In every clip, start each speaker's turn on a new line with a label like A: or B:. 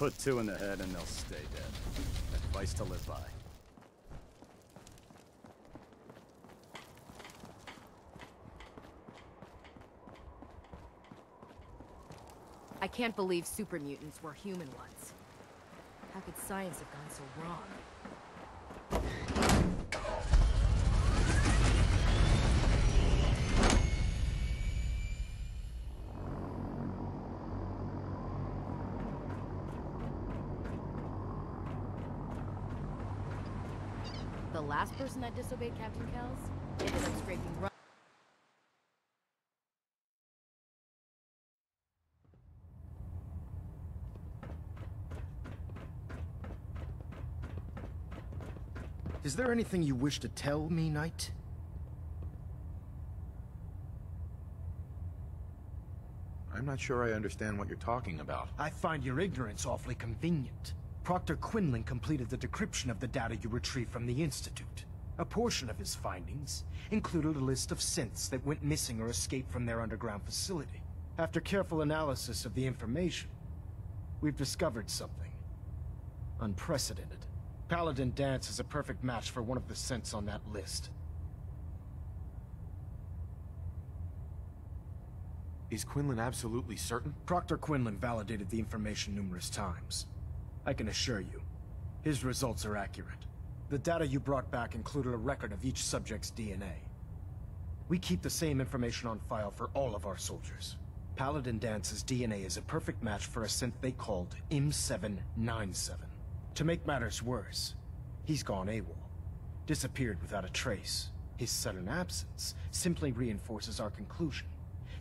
A: Put two in the head and they'll stay dead. Advice to live by.
B: I can't believe super mutants were human ones. How could science have gone so wrong? The last person that disobeyed Captain Kells ended up scraping rust.
C: Is there anything you wish to tell me, Knight?
D: I'm not sure I understand what you're talking about.
C: I find your ignorance awfully convenient. Proctor Quinlan completed the decryption of the data you retrieved from the Institute. A portion of his findings included a list of synths that went missing or escaped from their underground facility. After careful analysis of the information, we've discovered something unprecedented. Paladin Dance is a perfect match for one of the synths on that list.
D: Is Quinlan absolutely certain?
C: Proctor Quinlan validated the information numerous times. I can assure you, his results are accurate. The data you brought back included a record of each subject's DNA. We keep the same information on file for all of our soldiers. Paladin Dance's DNA is a perfect match for a synth they called M797. To make matters worse, he's gone AWOL, disappeared without a trace. His sudden absence simply reinforces our conclusion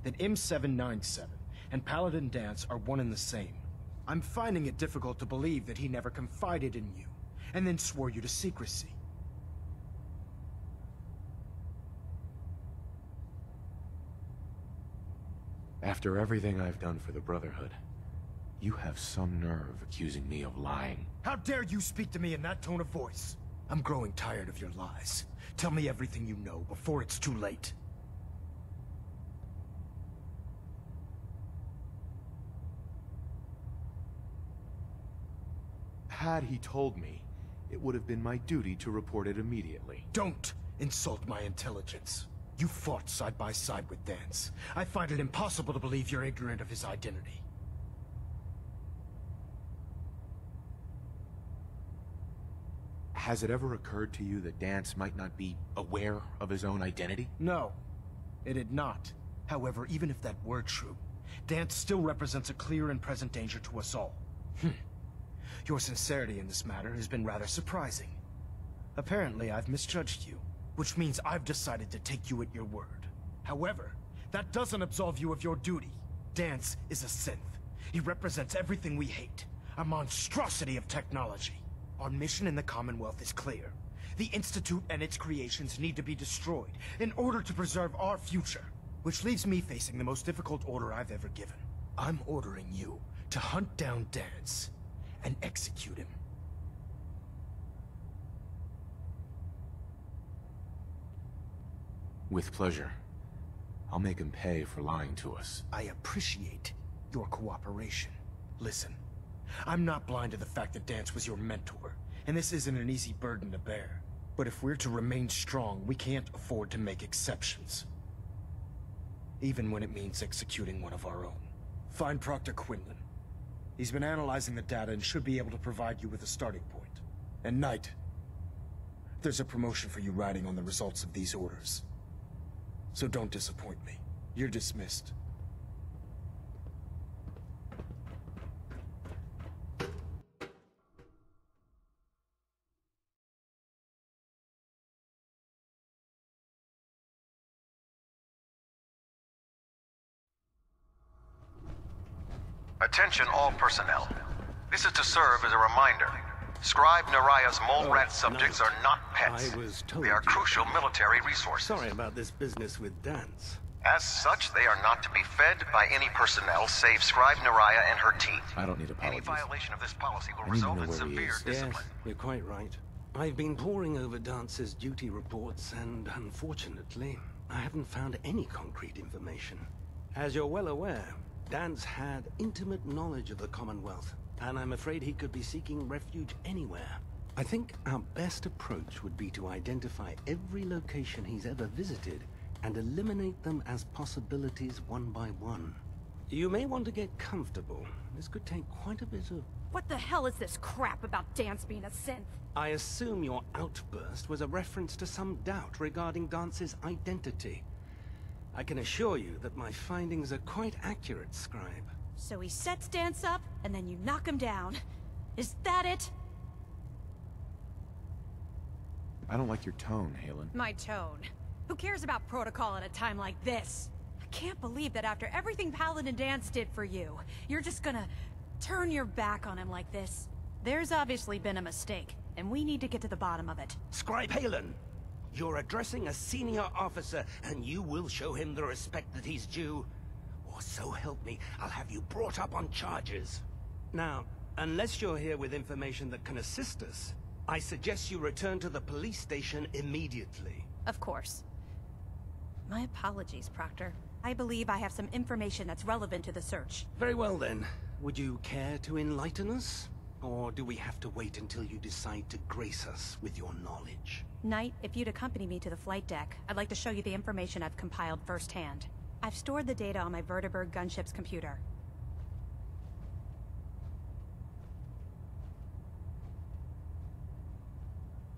C: that M797 and Paladin Dance are one and the same. I'm finding it difficult to believe that he never confided in you, and then swore you to secrecy.
D: After everything I've done for the Brotherhood, you have some nerve accusing me of lying.
C: How dare you speak to me in that tone of voice? I'm growing tired of your lies. Tell me everything you know before it's too late.
D: Had he told me, it would have been my duty to report it immediately.
C: Don't insult my intelligence. You fought side by side with Dance. I find it impossible to believe you're ignorant of his identity.
D: Has it ever occurred to you that Dance might not be aware of his own identity?
C: No, it had not. However, even if that were true, Dance still represents a clear and present danger to us all. Your sincerity in this matter has been rather surprising. Apparently, I've misjudged you, which means I've decided to take you at your word. However, that doesn't absolve you of your duty. Dance is a synth. He represents everything we hate, a monstrosity of technology. Our mission in the Commonwealth is clear. The Institute and its creations need to be destroyed in order to preserve our future, which leaves me facing the most difficult order I've ever given. I'm ordering you to hunt down Dance and execute him.
D: With pleasure. I'll make him pay for lying to us.
C: I appreciate your cooperation. Listen, I'm not blind to the fact that Dance was your mentor, and this isn't an easy burden to bear. But if we're to remain strong, we can't afford to make exceptions. Even when it means executing one of our own. Find Proctor Quinlan. He's been analyzing the data and should be able to provide you with a starting point. And Knight, there's a promotion for you riding on the results of these orders. So don't disappoint me. You're dismissed.
E: Attention all personnel. This is to serve as a reminder. Scribe Naraya's mole rat subjects are not pets.
F: I was told
E: they are
F: you-
E: crucial military resources.
F: Sorry about this business with Dance.
E: As such, they are not to be fed by any personnel save Scribe Naraya and her team.
D: I don't need
E: Any
D: apologies.
E: violation of this policy will
D: I need to
E: result
D: know
E: in
D: where he
E: severe
D: is.
E: discipline.
F: Yes, you're quite right. I've been poring over Dance's duty reports, and unfortunately, I haven't found any concrete information. As you're well aware, Dance had intimate knowledge of the Commonwealth, and I'm afraid he could be seeking refuge anywhere. I think our best approach would be to identify every location he's ever visited and eliminate them as possibilities one by one. You may want to get comfortable. This could take quite a bit of...
B: What the hell is this crap about Dance being a synth?
F: I assume your outburst was a reference to some doubt regarding Dance's identity. I can assure you that my findings are quite accurate, Scribe.
G: So he sets Dance up, and then you knock him down. Is that it?
D: I don't like your tone, Halen.
G: My tone. Who cares about protocol at a time like this? I can't believe that after everything Paladin Dance did for you, you're just gonna turn your back on him like this. There's obviously been a mistake, and we need to get to the bottom of it.
F: Scribe Halen, you're addressing a senior officer, and you will show him the respect that he's due. Or so help me, I'll have you brought up on charges. Now, unless you're here with information that can assist us, I suggest you return to the police station immediately.
G: Of course. My apologies, Proctor. I believe I have some information that's relevant to the search.
F: Very well then. Would you care to enlighten us? Or do we have to wait until you decide to grace us with your knowledge?
G: Knight, if you'd accompany me to the flight deck, I'd like to show you the information I've compiled firsthand. I've stored the data on my Vertibird gunship's computer.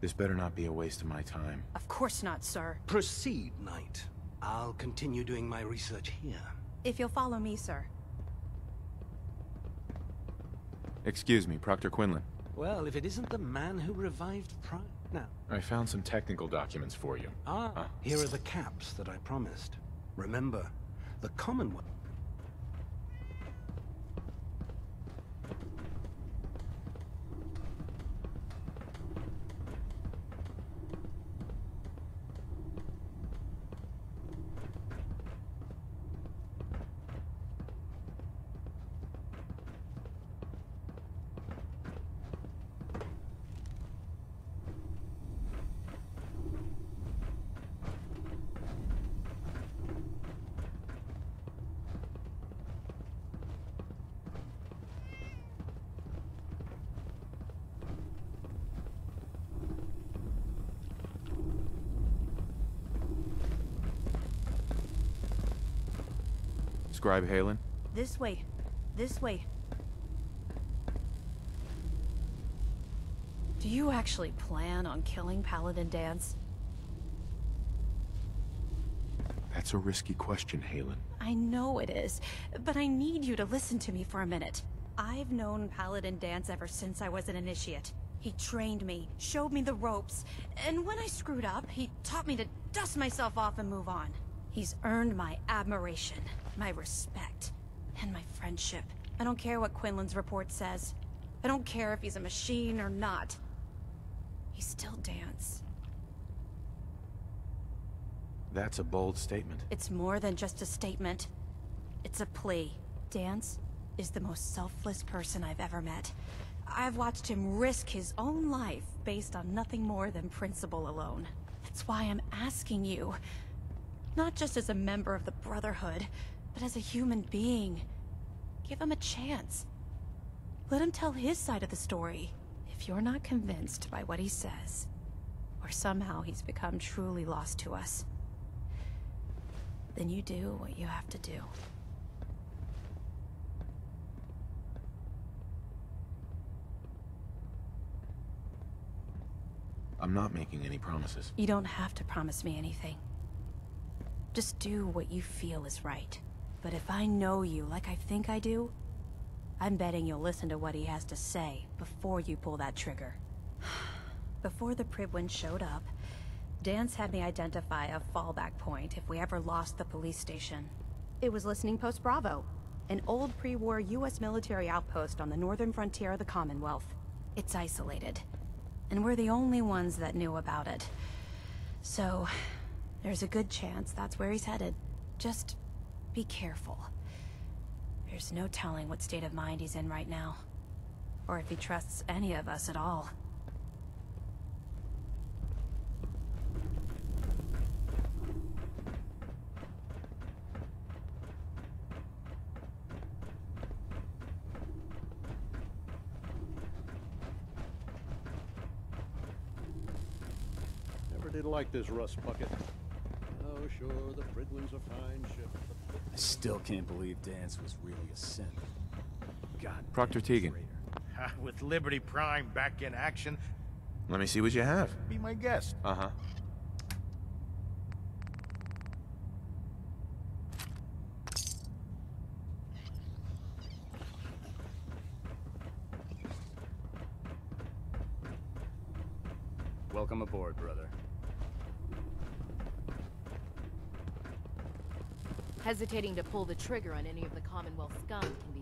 D: This better not be a waste of my time.
G: Of course not, sir.
F: Proceed, Knight. I'll continue doing my research here.
G: If you'll follow me, sir.
D: Excuse me, Proctor Quinlan.
F: Well, if it isn't the man who revived Prime... Now...
D: I found some technical documents for you.
F: Here are the caps that I promised. Remember, the Commonwealth...
D: Scribe Halen?
G: This way. This way. Do you actually plan on killing Paladin Dance?
D: That's a risky question, Halen.
G: I know it is, but I need you to listen to me for a minute. I've known Paladin Dance ever since I was an initiate. He trained me, showed me the ropes, and when I screwed up, he taught me to dust myself off and move on. He's earned my admiration, my respect, and my friendship. I don't care what Quinlan's report says. I don't care if he's a machine or not. He's still Dance.
D: That's a bold statement.
G: It's more than just a statement. It's a plea. Dance is the most selfless person I've ever met. I've watched him risk his own life based on nothing more than principle alone. That's why I'm asking you. Not just as a member of the Brotherhood, but as a human being. Give him a chance. Let him tell his side of the story. If you're not convinced by what he says, or somehow he's become truly lost to us, then you do what you have to do.
D: I'm not making any promises.
G: You don't have to promise me anything. Just do what you feel is right. But if I know you like I think I do, I'm betting you'll listen to what he has to say before you pull that trigger. Before the Pribwin showed up, Dance had me identify a fallback point if we ever lost the police station. It was Listening Post Bravo, an old pre-war US military outpost on the northern frontier of the Commonwealth. It's isolated, and we're the only ones that knew about it. So, there's a good chance that's where he's headed. Just be careful. There's no telling what state of mind he's in right now. Or if he trusts any of us at all.
H: didn't like this rust bucket. Oh, sure, the Fridlin's a fine ship.
A: I still can't believe Dance was really a synth. God.
D: Proctor Teagan.
I: With Liberty Prime back in action,
D: Let me see what you have.
I: be my guest.
D: Uh-huh.
A: Welcome aboard, brother.
B: Hesitating to pull the trigger on any of the Commonwealth scum can be...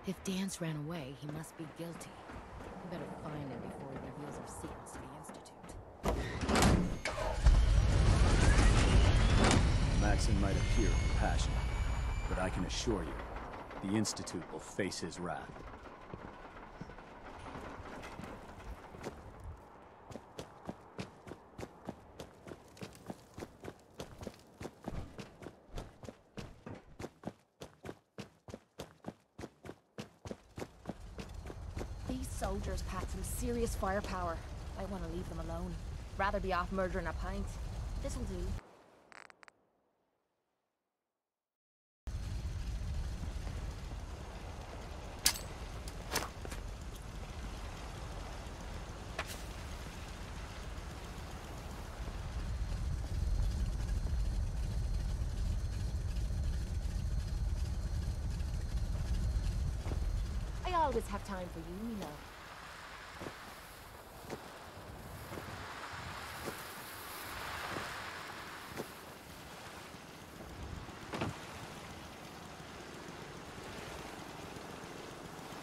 B: If Dance ran away, he must be guilty. We better find him before he reveals our secrets to the Institute.
A: Maxon might appear compassionate, but I can assure you, the Institute will face his wrath.
J: These soldiers pack some serious firepower. I want to leave them alone. Rather be off murdering a pint. This'll do. I always have time for you, you know.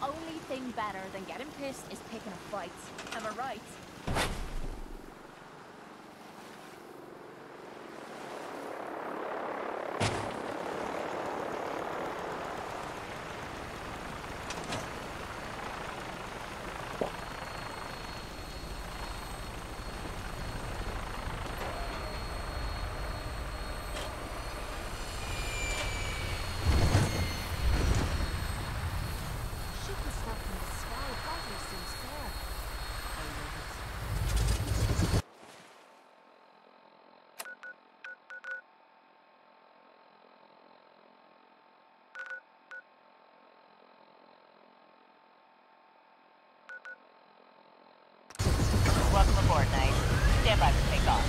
J: Only thing better than getting pissed is picking a fight. Am I right?
K: Welcome aboard, Knight. Stand by for takeoff.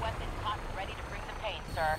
K: Weapons hot and ready to bring the pain, sir.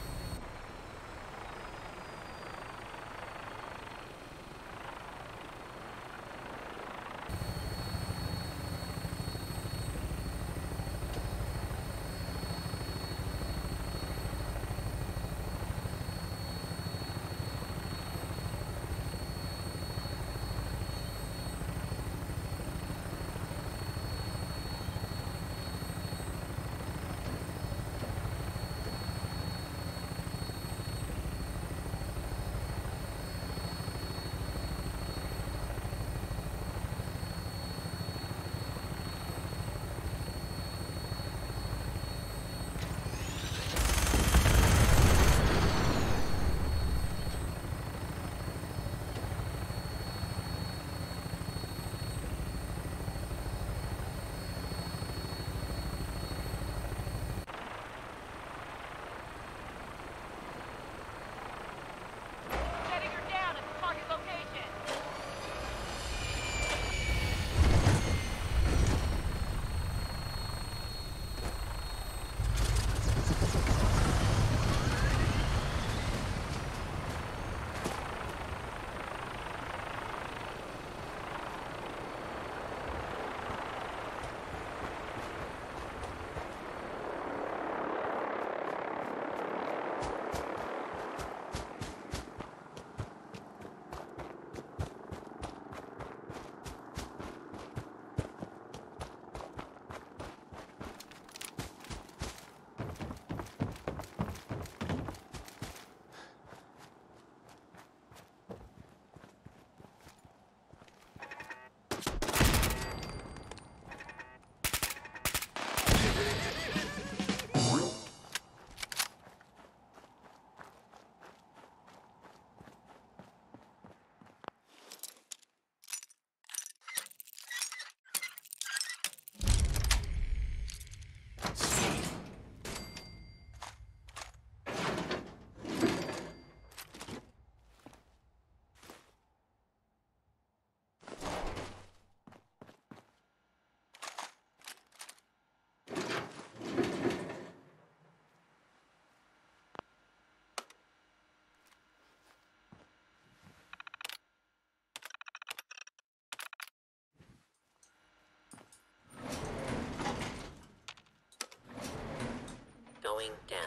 K: Going down.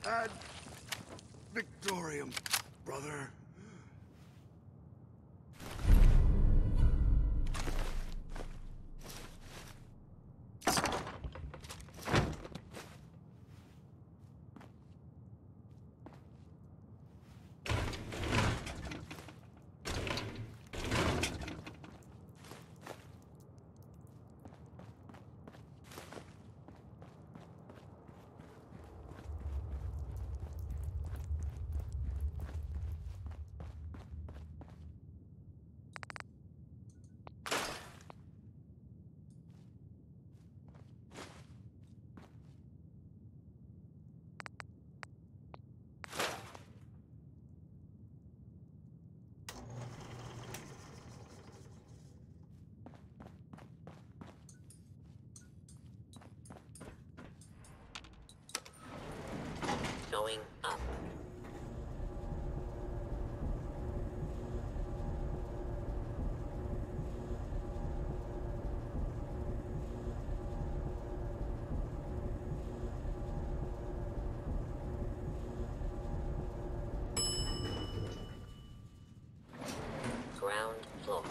L: Ad Victorium, brother.
K: Going up. Ground floor.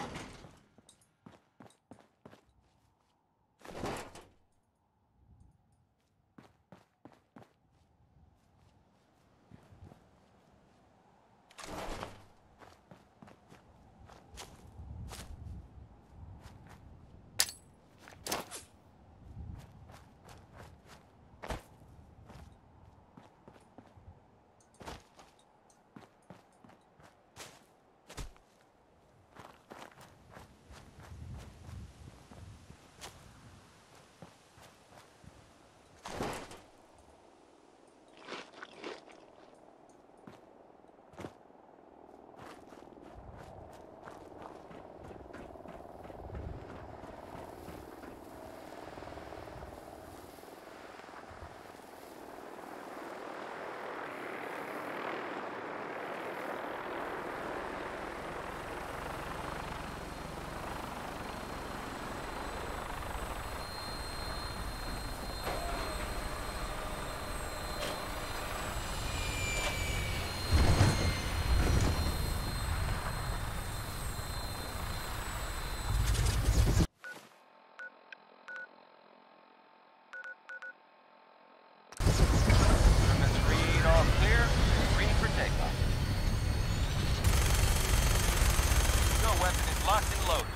E: Locked and loaded.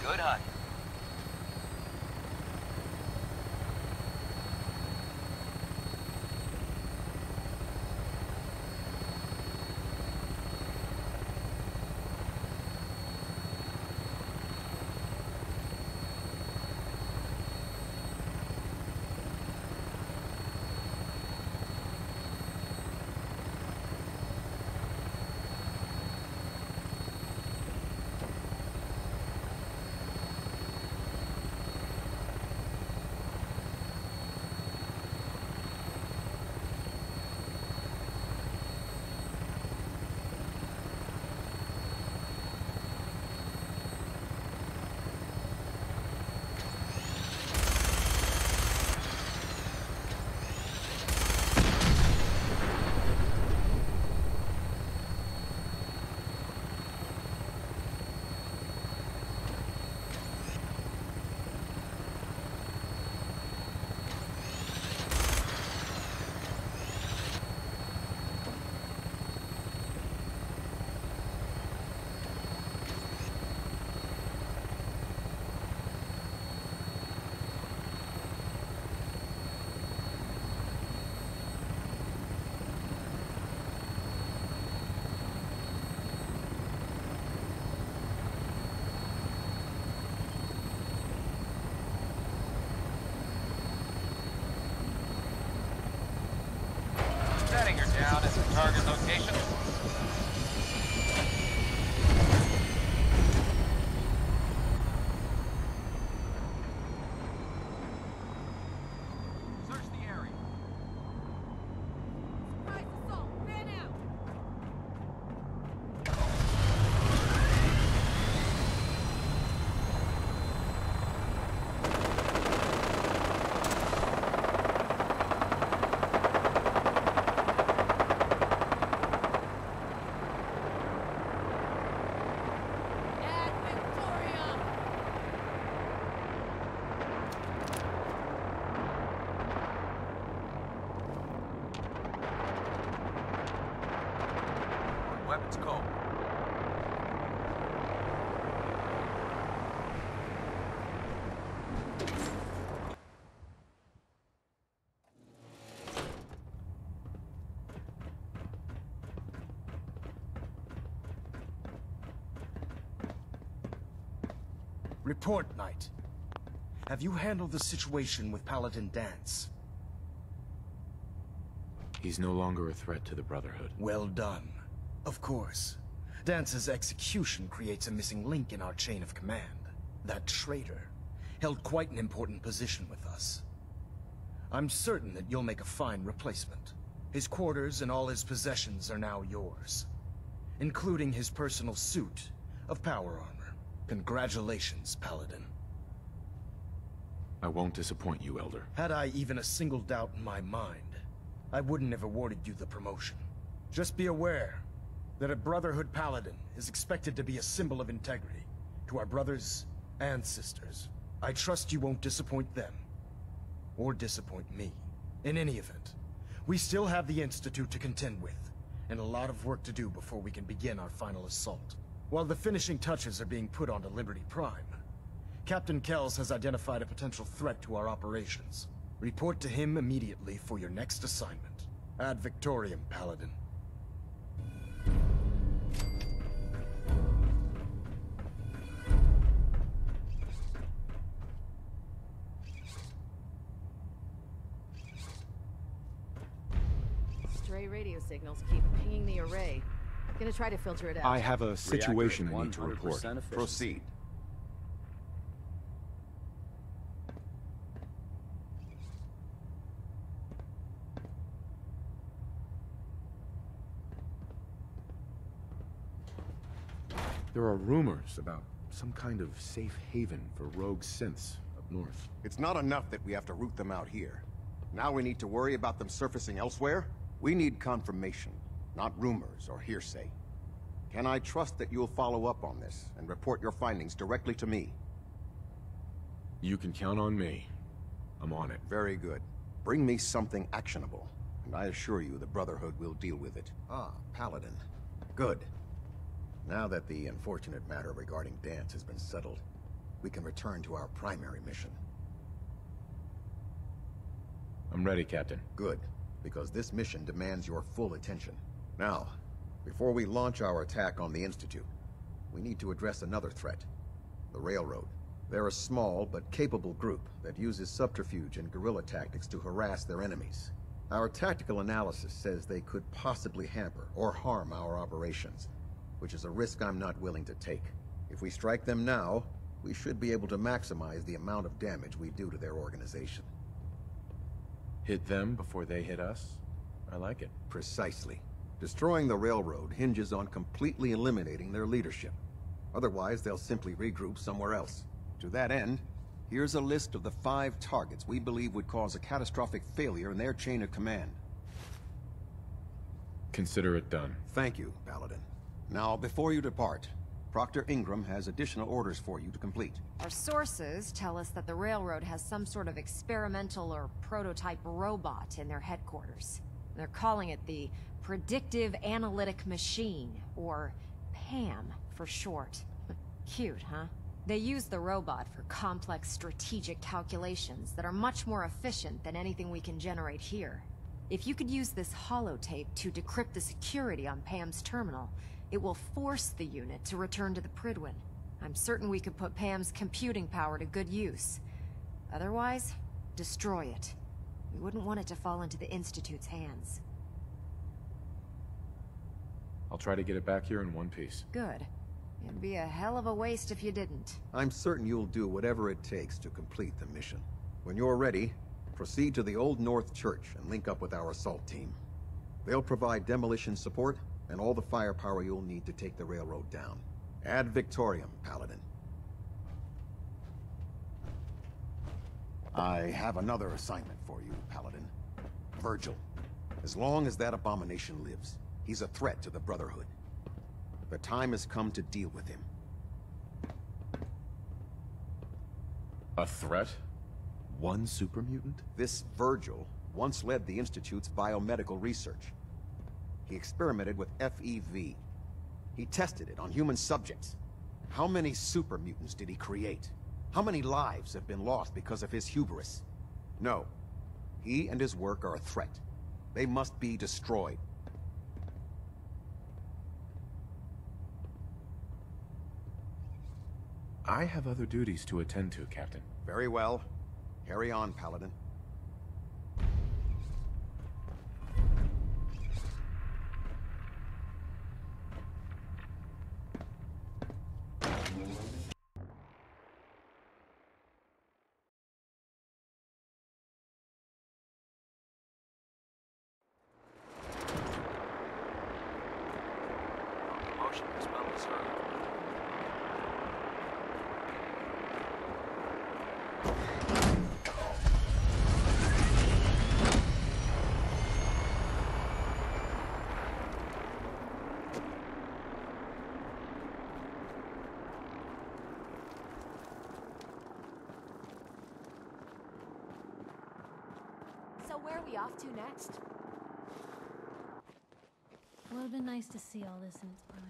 E: Good hunt. Target location. Search the area.
J: Surprise assault! Fan out! Ad Victoriam!
E: Weapons cold.
C: Report, Knight. Have you handled the situation with Paladin Dance?
D: He's no longer a threat to the Brotherhood.
C: Well done. Of course. Dance's execution creates a missing link in our chain of command. That traitor held quite an important position with us. I'm certain that you'll make a fine replacement. His quarters and all his possessions are now yours, including his personal suit of power armor. Congratulations, Paladin.
D: I won't disappoint you, Elder.
C: Had I even a single doubt in my mind, I wouldn't have awarded you the promotion. Just be aware that a Brotherhood Paladin is expected to be a symbol of integrity to our brothers and sisters. I trust you won't disappoint them, or disappoint me. In any event, we still have the Institute to contend with, and a lot of work to do before we can begin our final assault. While the finishing touches are being put onto Liberty Prime, Captain Kells has identified a potential threat to our operations. Report to him immediately for your next assignment. Ad Victoriam, Paladin.
B: Stray radio signals keep pinging the array. Gonna try to filter it out.
D: I have a situation I need to report.
E: Proceed.
D: There are rumors about some kind of safe haven for rogue synths up north.
M: It's not enough that we have to root them out here. Now we need to worry about them surfacing elsewhere? We need confirmation, not rumors or hearsay. Can I trust that you'll follow up on this and report your findings directly to me?
D: You can count on me. I'm on it.
M: Very good. Bring me something actionable, and I assure you the Brotherhood will deal with it. Ah, Paladin. Good. Now that the unfortunate matter regarding Dance has been settled, we can return to our primary mission.
D: I'm ready, Captain.
M: Good, because this mission demands your full attention. Now, before we launch our attack on the Institute, we need to address another threat. The Railroad. They're a small but capable group that uses subterfuge and guerrilla tactics to harass their enemies. Our tactical analysis says they could possibly hamper or harm our operations, which is a risk I'm not willing to take. If we strike them now, we should be able to maximize the amount of damage we do to their organization.
D: Hit them before they hit us? I like it.
M: Precisely. Destroying the railroad hinges on completely eliminating their leadership. Otherwise, they'll simply regroup somewhere else. To that end, here's a list of the 5 targets we believe would cause a catastrophic failure in their chain of command.
D: Consider it done.
M: Thank you, Paladin. Now, before you depart, Proctor Ingram has additional orders for you to complete.
N: Our sources tell us that the Railroad has some sort of experimental or prototype robot in their headquarters. They're calling it the Predictive Analytic Machine, or PAM for short. Cute, huh? They use the robot for complex strategic calculations that are much more efficient than anything we can generate here. If you could use this holotape to decrypt the security on PAM's terminal, it will force the unit to return to the Prydwen. I'm certain we could put PAM's computing power to good use. Otherwise, destroy it. We wouldn't want it to fall into the Institute's hands.
D: I'll try to get it back here in one piece.
N: Good. It'd be a hell of a waste if you didn't.
M: I'm certain you'll do whatever it takes to complete the mission. When you're ready, proceed to the Old North Church and link up with our assault team. They'll provide demolition support and all the firepower you'll need to take the railroad down. Ad Victoriam, Paladin. I have another assignment for you, Paladin. Virgil. As long as that abomination lives, he's a threat to the Brotherhood. The time has come to deal with him.
D: A threat? One super mutant?
M: This Virgil once led the Institute's biomedical research. He experimented with FEV. He tested it on human subjects. How many super mutants did he create? How many lives have been lost because of his hubris? No. He and his work are a threat. They must be destroyed.
D: I have other duties to attend to, Captain.
M: Very well. Carry on, Paladin.
E: Promotion is well deserved.
J: So where are we off to next?
B: Would have been nice to see all this in its prime.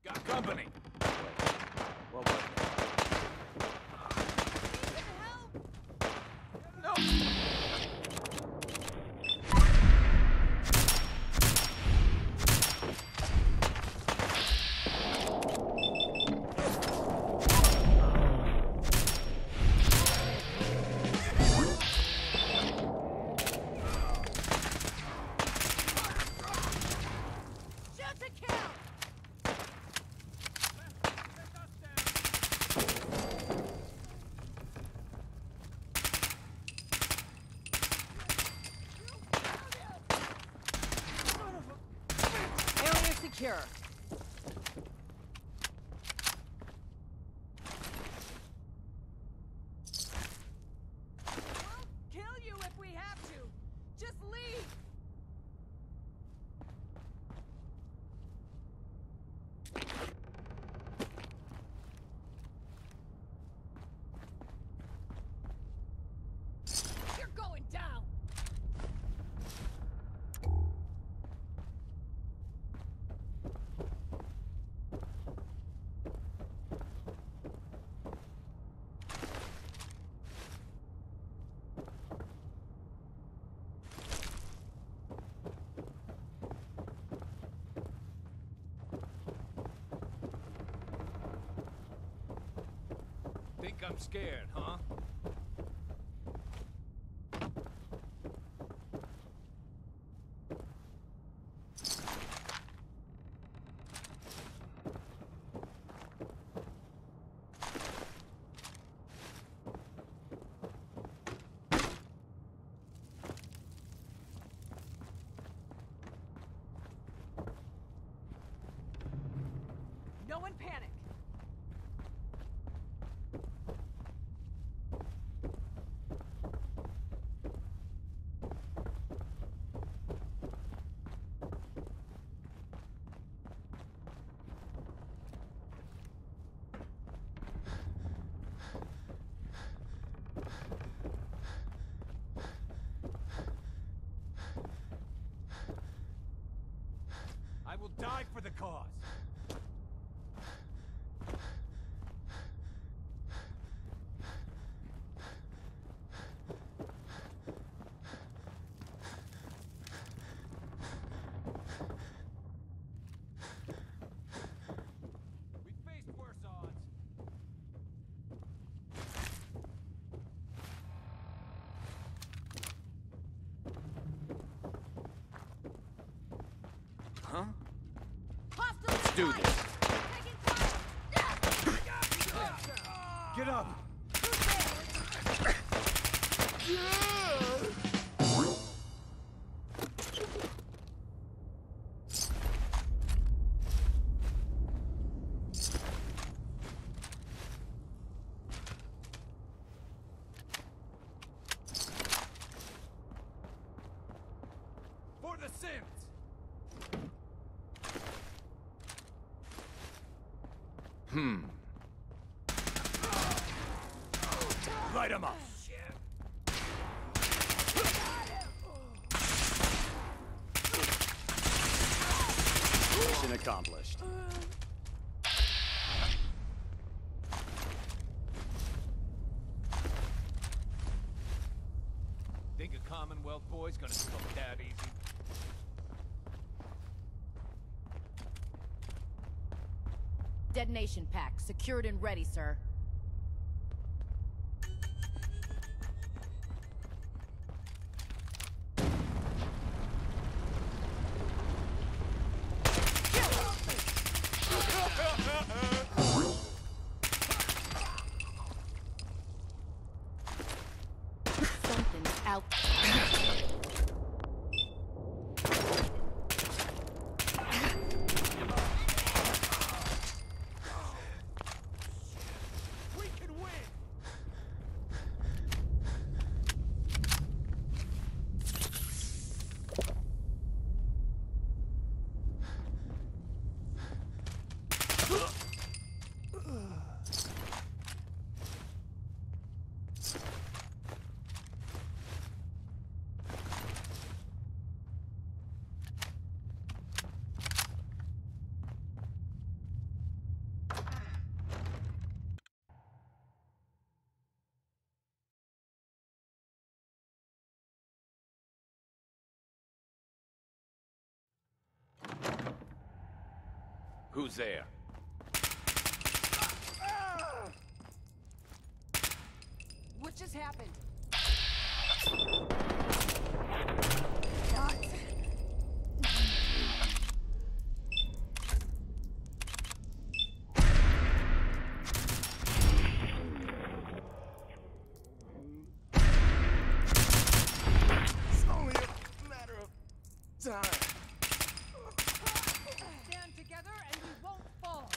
A: Got company. Well, no.
O: think I'm scared, huh?
P: No one panic!
O: I will die for the cause. We faced worse odds. Huh? Let's do this. Get up! For the Sims! Light him up!
A: Mission accomplished.
O: Think a Commonwealth boy's gonna come that easy?
B: Detonation pack, secured and ready, sir. Something's out.
O: We can win! Who's there?
P: What just happened?
L: It's only a matter of time.
P: Stand together and we won't fall.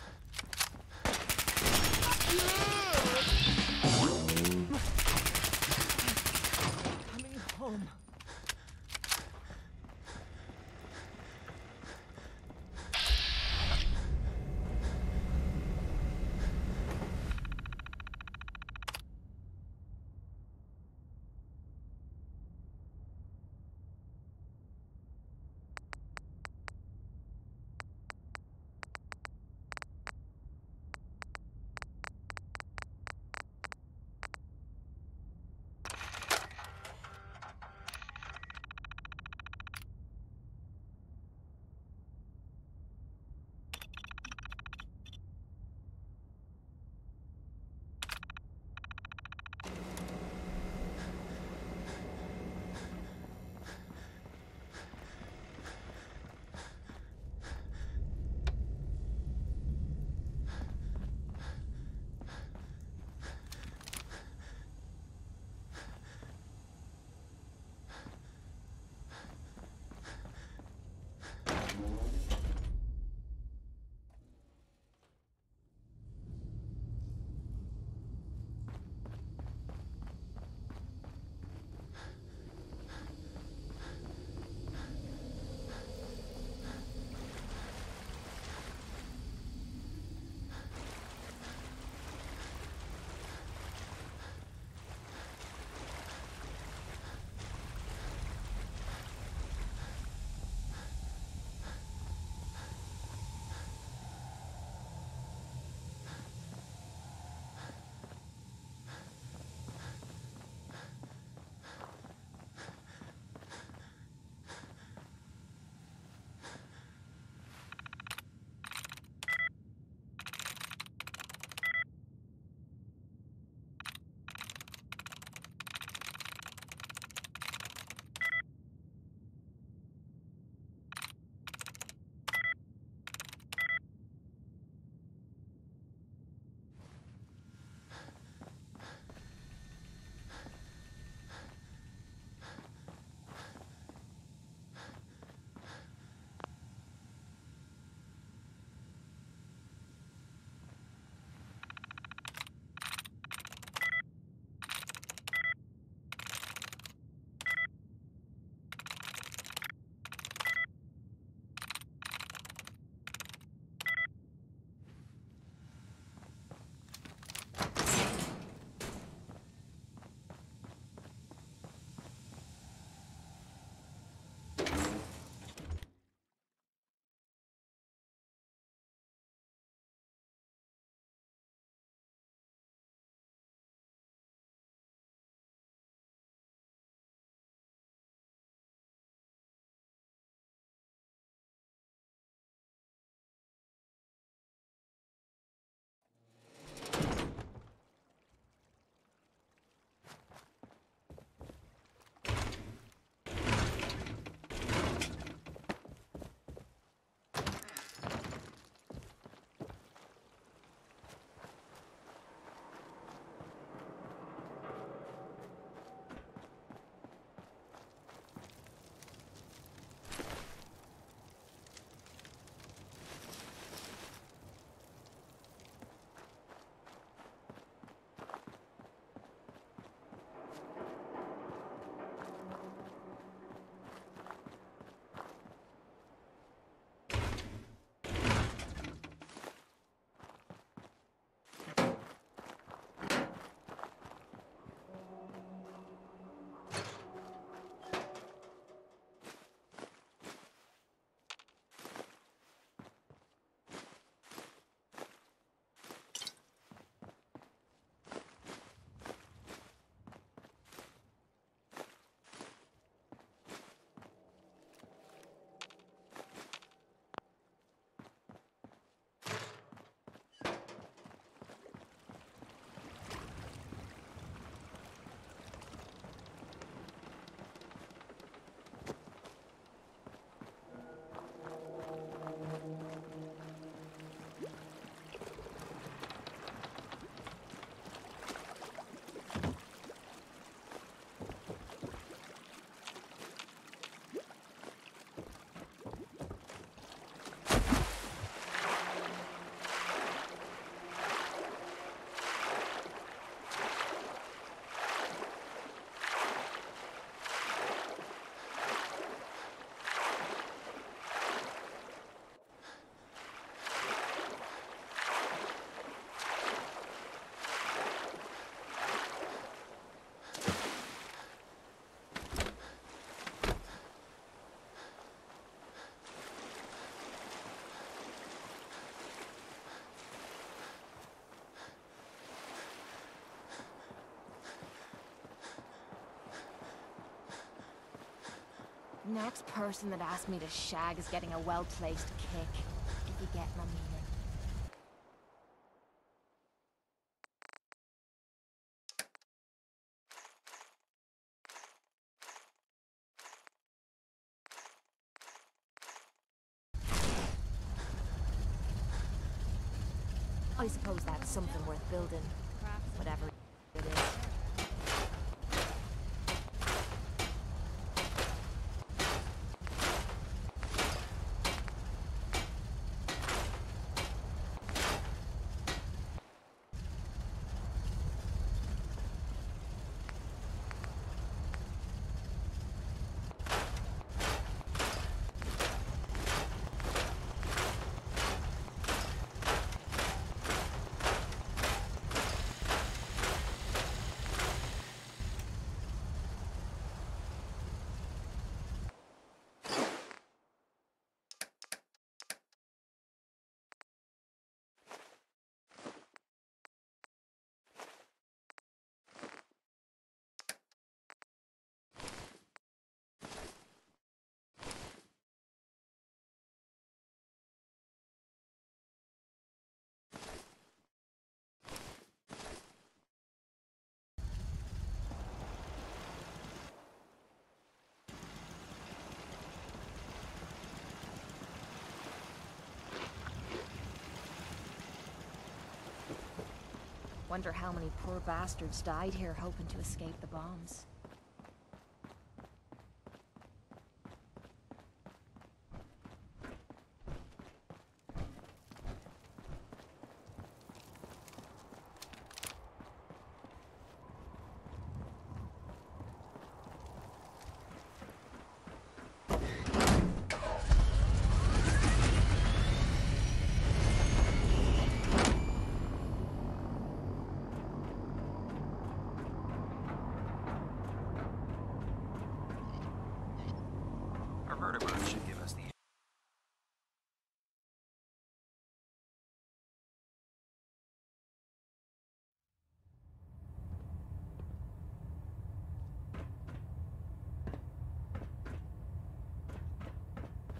J: Next person that asks me to shag is getting a well-placed kick, if you get my meaning. I suppose that's something worth building, whatever it is. Wonder how many poor bastards died here hoping to escape the bombs.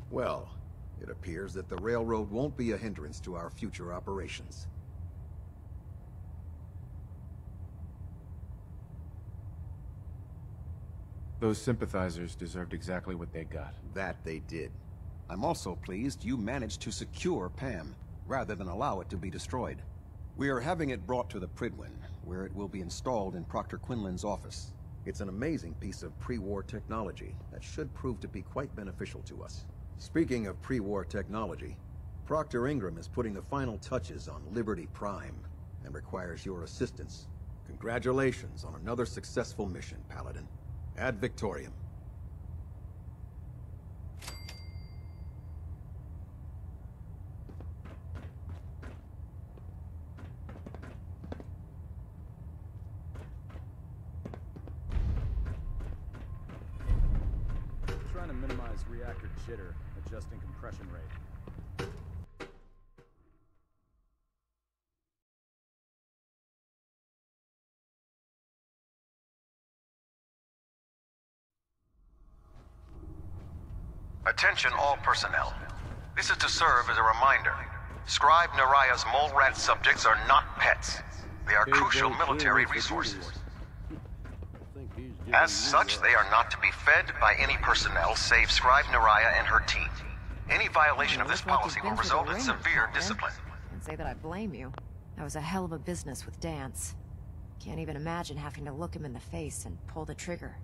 M: Well, it appears that the railroad won't be a hindrance to our future operations.
D: Those sympathizers deserved exactly what they got.
M: That they did. I'm also pleased you managed to secure Pam, rather than allow it to be destroyed. We are having it brought to the Pridwin, where it will be installed in Proctor Quinlan's office. It's an amazing piece of pre-war technology that should prove to be quite beneficial to us. Speaking of pre-war technology, Proctor Ingram is putting the final touches on Liberty Prime and requires your assistance. Congratulations on another successful mission, Paladin. Ad Victoriam.
A: Trying to minimize reactor jitter, adjusting compression rate.
E: Attention all personnel. This is to serve as a reminder. Scribe Naraya's mole rat subjects are not pets. They are crucial military resources. As such, they are not to be fed by any personnel save Scribe Naraya and her team. Any violation of this policy will result in severe discipline.
N: Can't say that I blame you. That was a hell of a business with Dance. Can't even imagine having to look him in the face and pull the trigger.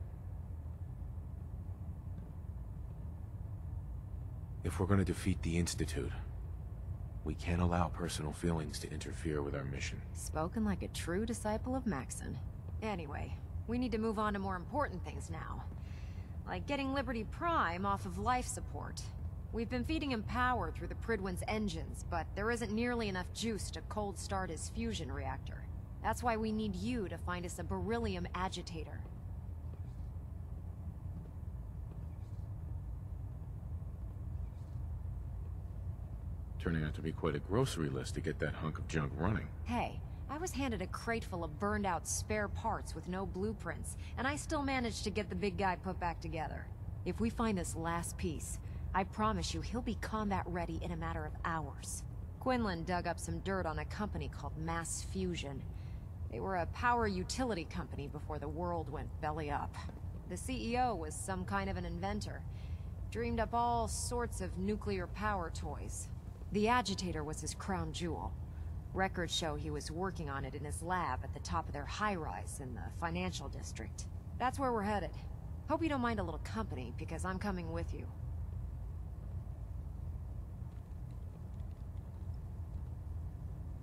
D: If we're going to defeat the Institute, we can't allow personal feelings to interfere with our mission.
N: Spoken like a true disciple of Maxon. Anyway, we need to move on to more important things now. Like getting Liberty Prime off of life support. We've been feeding him power through the Pridwin's engines, but there isn't nearly enough juice to cold start his fusion reactor. That's why we need you to find us a beryllium agitator.
D: Turning out to be quite a grocery list to get that hunk of junk running.
N: Hey, I was handed a crate full of burned-out spare parts with no blueprints, and I still managed to get the big guy put back together. If we find this last piece, I promise you he'll be combat ready in a matter of hours. Quinlan dug up some dirt on a company called Mass Fusion. They were a power utility company before the world went belly up. The CEO was some kind of an inventor. Dreamed up all sorts of nuclear power toys. The agitator was his crown jewel. Records show he was working on it in his lab at the top of their high-rise in the financial district. That's where we're headed. Hope you don't mind a little company, because I'm coming with you.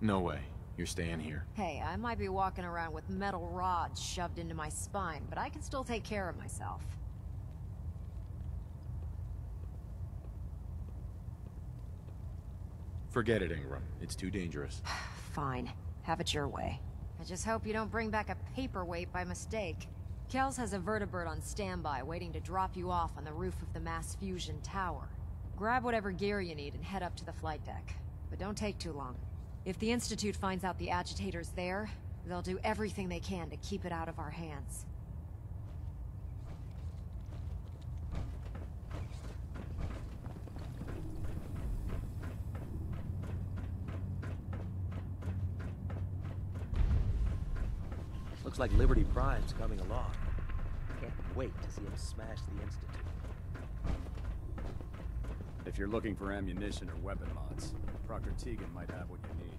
D: No way. You're staying here.
N: Hey, I might be walking around with metal rods shoved into my spine, but I can still take care of myself.
D: Forget it, Ingram. It's too dangerous.
N: Fine. Have it your way. I just hope you don't bring back a paperweight by mistake. Kells has a vertibird on standby, waiting to drop you off on the roof of the Mass Fusion Tower. Grab whatever gear you need and head up to the flight deck. But don't take too long. If the Institute finds out the agitator's there, they'll do everything they can to keep it out of our hands.
Q: Looks like Liberty Prime's coming along. Can't wait to see him smash the Institute.
A: If you're looking for ammunition or weapon mods, Proctor Teagan might have what you need.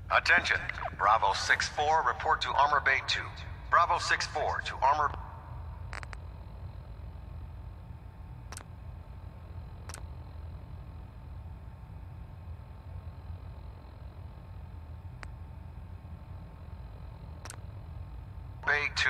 E: Attention. Bravo 6-4, report to Armor Bay 2. Bravo 6-4 to Armor... Bay 2.